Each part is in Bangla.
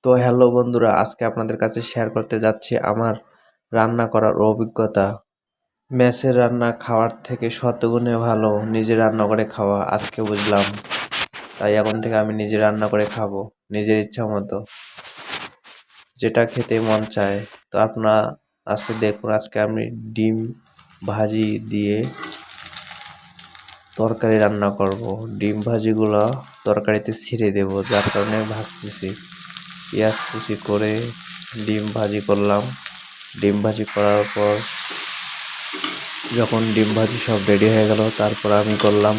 তো হ্যালো বন্ধুরা, আজকে আপনাদের কাছে শেয়ার করতে যাচ্ছি আমার রান্না করার অভিজ্ঞতা। মেসের রান্না খাওয়ার থেকে শতগুণে ভালো নিজে রান্না করে খাওয়া আজকে বুঝলাম। তাই এখন থেকে আমি নিজে রান্না করে খাবো, নিজের ইচ্ছা মতো, যেটা খেতে মন চায়। তো আপনারা আজকে দেখুন, আজকে আমি ডিম ভাজি দিয়ে তরকারি রান্না করব। ডিম ভাজিগুলো তরকারিতে ছিঁড়ে দেব, যার কারণে ভাজতেছি। পেঁয়াজ কুচি করে ডিম ভাজি করলাম। ডিম ভাজি করার পর যখন ডিম ভাজি সব রেডি হয়ে গেল, তারপর আমি করলাম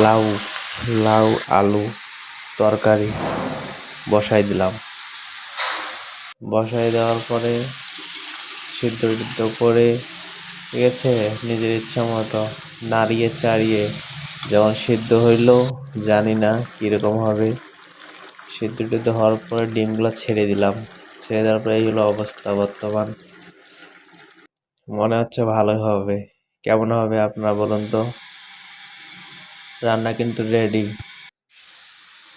লাউ লাউ আলু তরকারি বসাই দিলাম। বসাই দেওয়ার পরে সিদ্ধ টিদ্ধ করে, ঠিক আছে, নিজের ইচ্ছা মতো নাড়িয়ে চাড়িয়ে যখন সিদ্ধ হইল, জানি না কীরকম হবে। সিদ্ধ টিদ্ধ হওয়ার পরে ডিমগুলো ছেড়ে দিলাম। ছেড়ে দেওয়ার পরে এই হলো অবস্থা বর্তমান। মনে হচ্ছে ভালোই হবে। কেমন হবে আপনারা বলুন তো। রান্না কিন্তু রেডি।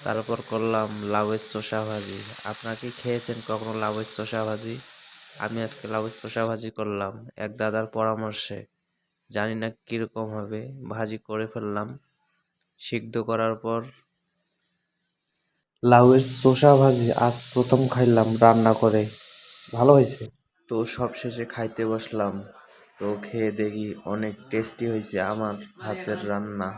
তারপর করলাম লাউয়ের চোষা ভাজি। আপনারা কি খেয়েছেন কখনো লাউয়ের চোষা ভাজি? আমি আজকে লাউয়ের চোষা ভাজি করলাম এক দাদার পরামর্শে। জানি না কীরকম হবে, ভাজি করে ফেললাম। সিদ্ধ করার পর লাউয়ের চোষা ভাজি আজ প্রথম খাইলাম রান্না করে, ভালো হয়েছে। তো সবশেষে খাইতে বসলাম। তো খেয়ে দেখি অনেক টেস্টি হয়েছে আমার হাতের রান্না।